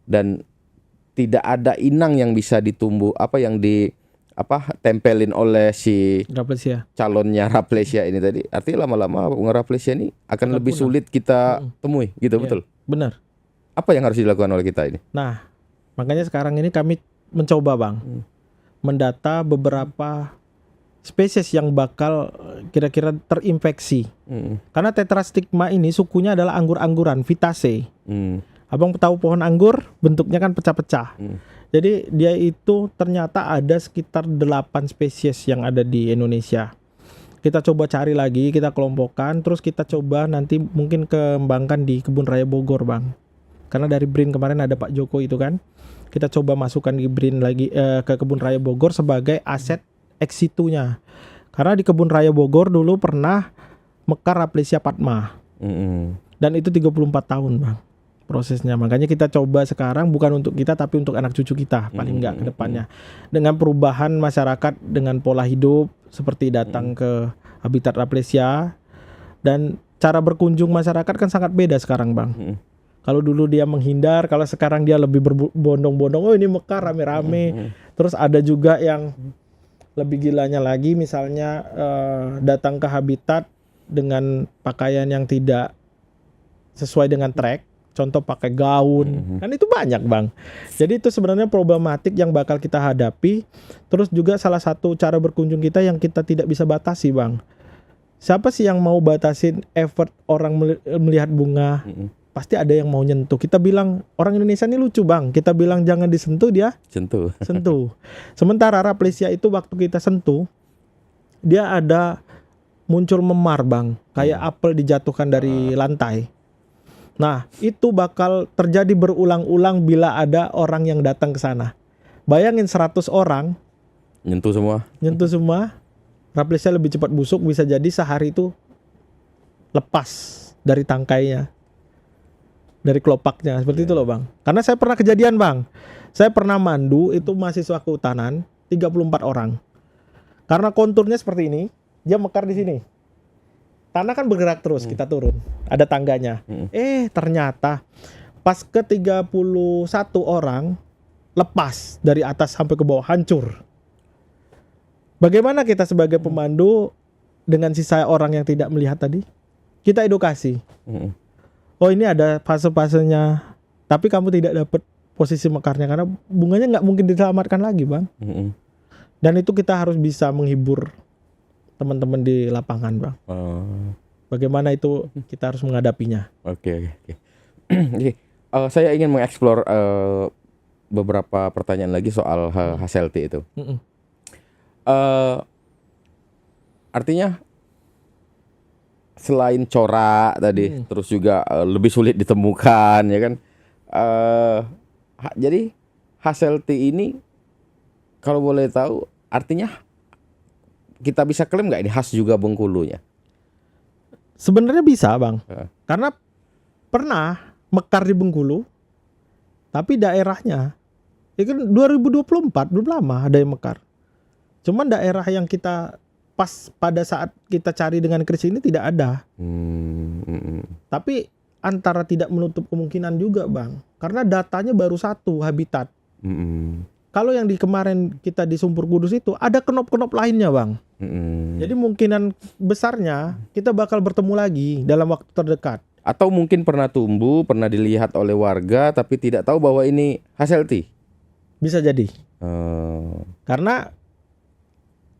Speaker 1: dan tidak ada inang yang bisa ditumbuh yang tempelin oleh si
Speaker 3: Rafflesia.
Speaker 1: calonnya Rafflesia ini tadi. Artinya lama-lama bunga Rafflesia ini akan lebih
Speaker 3: punah.
Speaker 1: sulit kita temui gitu.
Speaker 3: Iya,
Speaker 1: Betul.
Speaker 3: Benar.
Speaker 1: Apa yang harus dilakukan oleh kita ini?
Speaker 3: Nah, makanya sekarang ini kami mencoba Bang mendata beberapa spesies yang bakal kira-kira terinfeksi. Karena tetrastigma ini sukunya adalah anggur-angguran, Vitaceae. Abang tahu pohon anggur bentuknya kan pecah-pecah. Jadi dia itu ternyata ada sekitar 8 spesies yang ada di Indonesia. Kita coba cari lagi, kita kelompokkan, terus kita coba nanti mungkin kembangkan di Kebun Raya Bogor Bang. Karena dari BRIN kemarin ada Pak Joko itu kan. Kita coba masukkan di BRIN lagi ke Kebun Raya Bogor sebagai aset ex situ-nya. Karena di Kebun Raya Bogor dulu pernah mekar Rafflesia Padma. Dan itu 34 tahun Bang prosesnya. Makanya kita coba sekarang bukan untuk kita tapi untuk anak cucu kita paling enggak ke depannya. Dengan perubahan masyarakat dengan pola hidup seperti datang ke habitat Rafflesia dan cara berkunjung masyarakat kan sangat beda sekarang Bang. Kalau dulu dia menghindar, kalau sekarang dia lebih berbondong-bondong, oh ini mekar rame-rame. Terus ada juga yang lebih gilanya lagi misalnya datang ke habitat dengan pakaian yang tidak sesuai dengan track. Contoh pakai gaun, kan itu banyak Bang. Jadi itu sebenarnya problematik yang bakal kita hadapi. Terus juga salah satu cara berkunjung kita yang kita tidak bisa batasi Bang. Siapa sih yang mau batasin effort orang melihat bunga? Pasti ada yang mau nyentuh. Kita bilang orang Indonesia ini lucu Bang. Kita bilang jangan disentuh, dia sentuh. Sementara Rafflesia itu waktu kita sentuh, dia ada muncul memar Bang, kayak apel dijatuhkan dari lantai. Nah, itu bakal terjadi berulang-ulang bila ada orang yang datang ke sana. Bayangin 100 orang
Speaker 1: nyentuh semua. Rafflesia lebih cepat busuk, bisa jadi sehari itu lepas dari tangkainya, dari kelopaknya, seperti itu loh Bang. Karena saya pernah kejadian Bang. Saya pernah mandu itu mahasiswa kehutanan 34 orang. Karena konturnya seperti ini, dia mekar di sini. Tanah kan bergerak terus, kita turun. Ada tangganya. Ternyata pas ke 31 orang lepas dari atas sampai ke bawah, hancur. Bagaimana kita sebagai pemandu dengan sisa orang yang tidak melihat tadi? Kita edukasi. Oh ini ada fase-fasenya, tapi kamu tidak dapat posisi mekarnya karena bunganya nggak mungkin diselamatkan lagi Bang. Dan itu kita harus bisa menghibur teman-teman di lapangan Bang. Bagaimana itu kita harus menghadapinya. Oke. Jadi, saya ingin mengeksplor beberapa pertanyaan lagi soal Hasselti itu. Artinya selain corak tadi, terus juga lebih sulit ditemukan, ya kan? Jadi Hasselti ini, kalau boleh tahu, artinya kita bisa klaim nggak ini khas juga Bengkulunya?
Speaker 3: Sebenarnya bisa Bang, karena pernah mekar di Bengkulu, tapi daerahnya, itu kan 2024 belum lama ada yang mekar. Cuman daerah yang kita pas pada saat kita cari dengan krisis ini tidak ada. Tapi antara tidak menutup kemungkinan juga Bang, karena datanya baru satu habitat. Kalau yang di kemarin kita di Sumpur Kudus itu ada kenop-kenop lainnya Bang. Jadi mungkinan besarnya kita bakal bertemu lagi dalam waktu terdekat.
Speaker 1: Atau mungkin pernah tumbuh, pernah dilihat oleh warga tapi tidak tahu bahwa ini Hasselti.
Speaker 3: Bisa jadi. Karena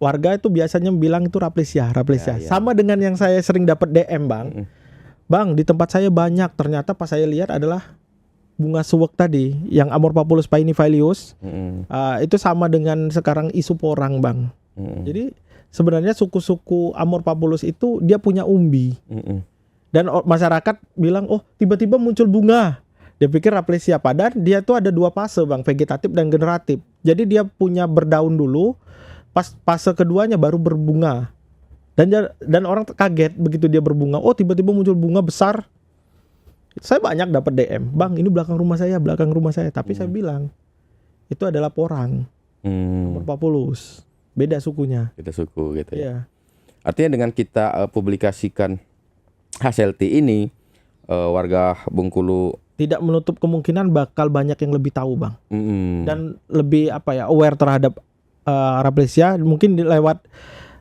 Speaker 3: warga itu biasanya bilang itu Rafflesia.
Speaker 1: Ya.
Speaker 3: Sama dengan yang saya sering dapat DM Bang. Bang, di tempat saya banyak, ternyata pas saya lihat adalah bunga suwek tadi yang Amorphapulus painifolius. Itu sama dengan sekarang isu porang Bang. Jadi sebenarnya suku-suku Amorphapulus itu dia punya umbi. Dan masyarakat bilang, oh tiba-tiba muncul bunga. Dia pikir Rafflesia, padahal dia tuh ada 2 fase Bang, vegetatif dan generatif. Jadi dia punya berdaun dulu, pas fase keduanya baru berbunga. Dan orang kaget begitu dia berbunga, oh tiba-tiba muncul bunga besar. Saya banyak dapat DM, Bang ini belakang rumah saya. Tapi saya bilang, itu adalah porang, Amorphapulus. beda sukunya.
Speaker 1: Beda suku gitu ya.
Speaker 3: Iya.
Speaker 1: Artinya dengan kita publikasikan hasil tea ini, warga Bengkulu
Speaker 3: Tidak menutup kemungkinan bakal banyak yang lebih tahu, Bang.
Speaker 1: mm,
Speaker 3: Dan lebih aware terhadap Raplesia. Mungkin lewat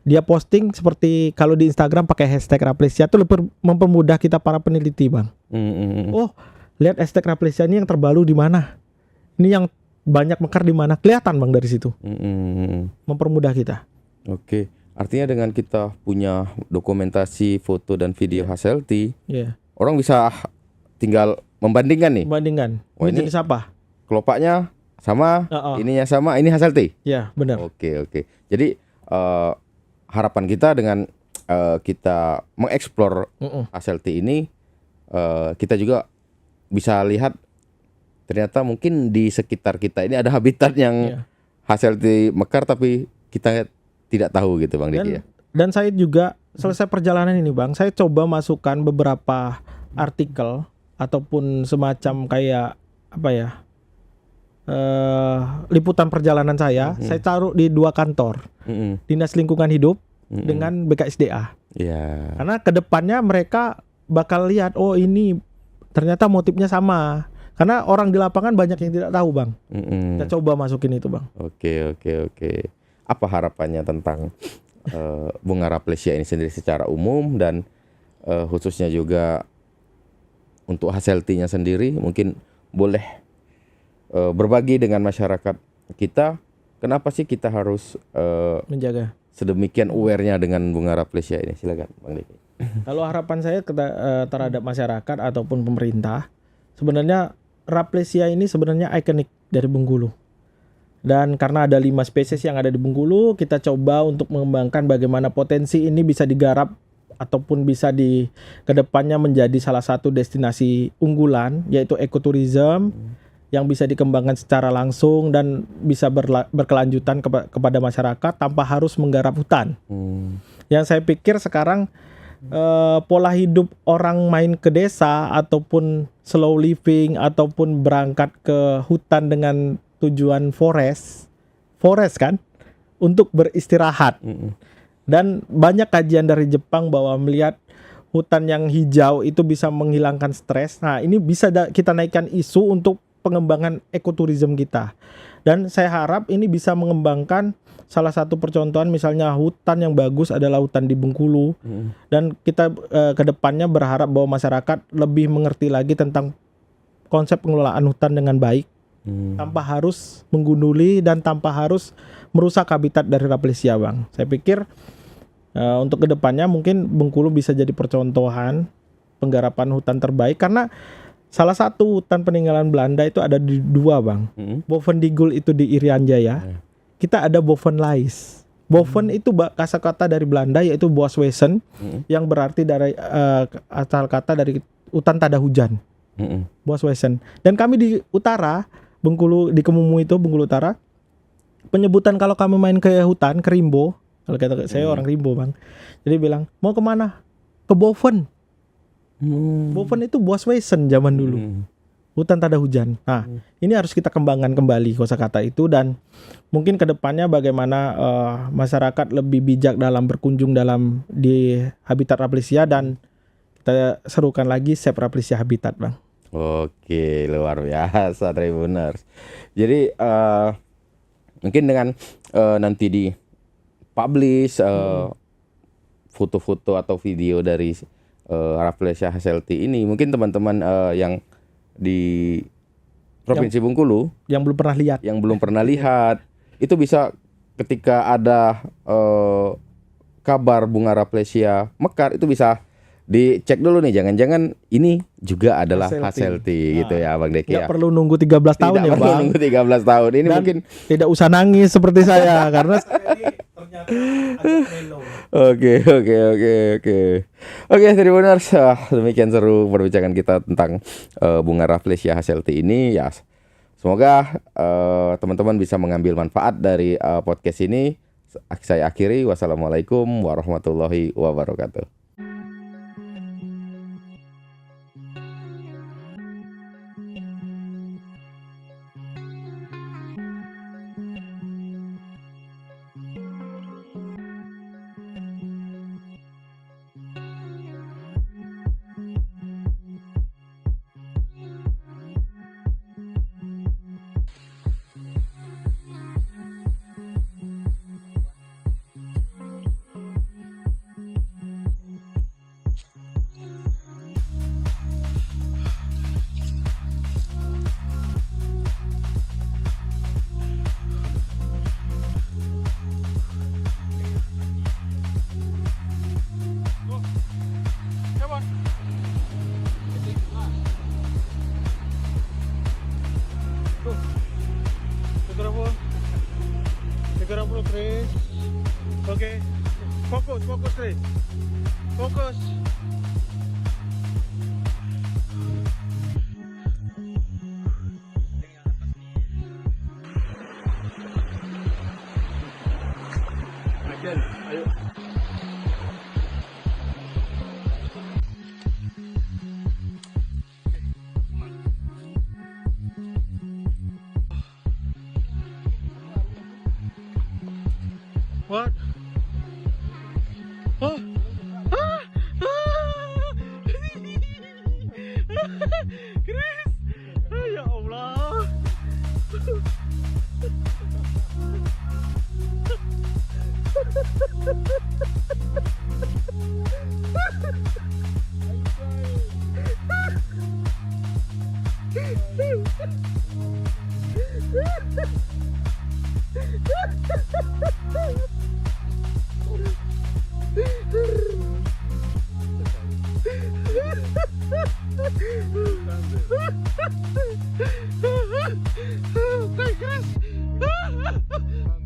Speaker 3: dia posting seperti kalau di Instagram pakai hashtag Raplesia itu lebih mempermudah kita para peneliti, Bang. Oh, lihat hashtag Raplesia ini yang terbaru di mana? Ini yang banyak mekar di mana? Kelihatan, Bang, dari situ. Mempermudah kita.
Speaker 1: Oke. Artinya dengan kita punya dokumentasi foto dan video hasil tea,
Speaker 3: Iya.
Speaker 1: orang bisa tinggal membandingkan nih.
Speaker 3: Bandingkan.
Speaker 1: Wah,
Speaker 3: Ini
Speaker 1: ini-
Speaker 3: jenis apa?
Speaker 1: Kelopaknya sama, ininya sama, ini hasil tea.
Speaker 3: Ya, benar.
Speaker 1: Oke. Jadi harapan kita dengan kita mengeksplor hasil tea ini, kita juga bisa lihat ternyata mungkin di sekitar kita ini ada habitat yang
Speaker 3: Iya.
Speaker 1: hasil tea mekar tapi kita tidak tahu gitu Bang Diki ya.
Speaker 3: Dan saya juga selesai perjalanan ini, Bang, saya coba masukkan beberapa artikel ataupun semacam kayak apa ya, liputan perjalanan saya taruh di 2 kantor, Dinas Lingkungan Hidup dengan BKSDA.
Speaker 1: Iya.
Speaker 3: Karena kedepannya mereka bakal lihat, oh ini ternyata motifnya sama. Karena orang di lapangan banyak yang tidak tahu, Bang. Kita coba masukin itu, Bang.
Speaker 1: Oke. Apa harapannya tentang bunga Raplesia ini sendiri secara umum dan khususnya juga untuk hasil tea-nya sendiri, mungkin boleh berbagi dengan masyarakat kita. Kenapa sih kita harus
Speaker 3: Menjaga.
Speaker 1: sedemikian aware-nya dengan bunga Raplesia ini? Silakan Bang Diki.
Speaker 3: Kalau harapan saya terhadap masyarakat ataupun pemerintah, sebenarnya Raplesia ini sebenarnya ikonik dari Bengkulu. Dan karena ada 5 spesies yang ada di Bengkulu, kita coba untuk mengembangkan bagaimana potensi ini bisa digarap ataupun bisa di kedepannya menjadi salah satu destinasi unggulan, yaitu ekoturism yang bisa dikembangkan secara langsung dan bisa berkelanjutan kepada masyarakat tanpa harus menggarap hutan. Yang saya pikir sekarang pola hidup orang main ke desa ataupun slow living ataupun berangkat ke hutan dengan tujuan forest kan, untuk beristirahat. Dan banyak kajian dari Jepang bahwa melihat hutan yang hijau itu bisa menghilangkan stres. Nah, ini bisa kita naikkan isu untuk pengembangan ekoturism kita. Dan saya harap ini bisa mengembangkan salah satu percontohan, misalnya hutan yang bagus adalah hutan di Bengkulu. Dan kita kedepannya berharap bahwa masyarakat lebih mengerti lagi tentang konsep pengelolaan hutan dengan baik, tanpa harus menggunduli dan tanpa harus merusak habitat dari Raplesia, Bang. Saya pikir untuk kedepannya mungkin Bengkulu bisa jadi percontohan penggarapan hutan terbaik, karena salah satu hutan peninggalan Belanda itu ada di 2, Bang. Bovendigul itu di Irian Jaya. Kita ada Bovenlais. Boven itu kata dari Belanda, yaitu Boswezen, yang berarti dari asal kata dari hutan tada hujan. Boswezen. Dan kami di utara Bengkulu, di Kemumu itu Bengkulu Utara, penyebutan kalau kami main ke hutan, ke Rimbo, kalau kata saya orang Rimbo, Bang, jadi bilang mau kemana? Ke Boven. Boven itu Boswezen zaman dulu, hutan tada hujan. Nah, ini harus kita kembangkan kembali kosakata itu, dan mungkin kedepannya bagaimana masyarakat lebih bijak dalam berkunjung di habitat Raplesia, dan kita serukan lagi Save Raplesia Habitat, Bang.
Speaker 1: Oke, luar biasa Tribuners. Jadi mungkin dengan nanti di publish foto-foto atau video dari Raplesia hasil tea ini, mungkin teman-teman yang di Provinsi Bengkulu
Speaker 3: Yang belum pernah lihat,
Speaker 1: itu bisa ketika ada kabar bunga Raplesia mekar, itu bisa dicek dulu nih, jangan-jangan ini juga adalah hasil tea gitu ya Bang Deki ya.
Speaker 3: Nggak perlu nunggu 13 tahun
Speaker 1: Tidak
Speaker 3: ya,
Speaker 1: perlu
Speaker 3: Bang.
Speaker 1: nunggu 13 tahun. Ini
Speaker 3: Dan
Speaker 1: mungkin
Speaker 3: tidak usah nangis seperti saya karena saya ini ternyata agak mellow.
Speaker 1: Oke, Tribuners, demikian seru perbincangan kita tentang bunga Raplesia hasil tea ini ya. Semoga teman-teman bisa mengambil manfaat dari podcast ini. Saya akhiri, wassalamualaikum warahmatullahi wabarakatuh.
Speaker 2: dulu, Chris. Oke. Fokus, Chris. Fokus. Ayo. What? Oh. Ah! Ah! Chris! Ah, ya Allah. Thank Chris.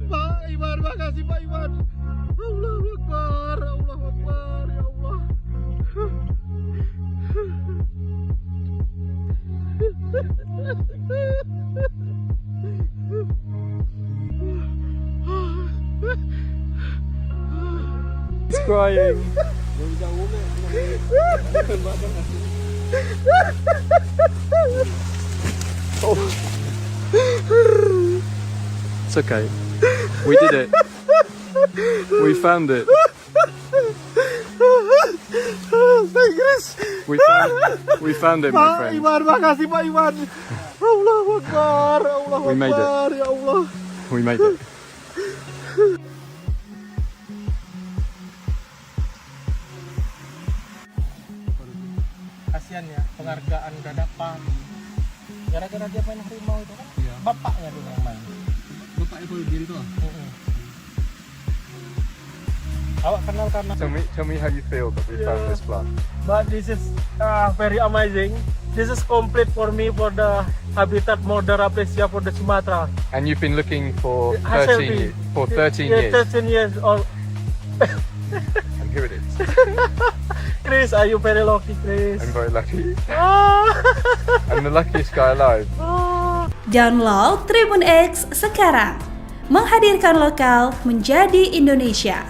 Speaker 2: Pak Iwan, makasih Pak Iwan. Allahu Akbar, Allahu Akbar, ya Allah.
Speaker 5: He's crying. It's okay. We did it. We found it.
Speaker 2: Thank Chris.
Speaker 5: We found it, my
Speaker 2: Pak
Speaker 5: friend.
Speaker 2: Iwan, makasih Pak Iwan. Allahu Akbar, Allahu
Speaker 5: We made it.
Speaker 2: Akbar, ya Allah.
Speaker 5: We made it.
Speaker 3: Kasihan ya, penghargaan gak dapat. Gara-gara dia main harimau itu kan,
Speaker 4: Iya.
Speaker 3: bapaknya dulu yang main.
Speaker 4: Bapak Evolvin tuh.
Speaker 3: Awak kenal karena
Speaker 5: Tell me how you feel that we found this plant.
Speaker 2: But this is very amazing. This is complete for me for the habitat model Rafflesia for the Sumatra.
Speaker 5: And you've been looking for
Speaker 2: Hazelby.
Speaker 5: 13
Speaker 2: Yeah,
Speaker 5: years.
Speaker 2: 13 years old.
Speaker 5: And here it is.
Speaker 2: Chris, are you very lucky, Chris?
Speaker 5: I'm very lucky.
Speaker 2: Ah.
Speaker 5: I'm the luckiest guy alive.
Speaker 2: Ah.
Speaker 6: Download Tribun X sekarang. Menghadirkan lokal menjadi Indonesia.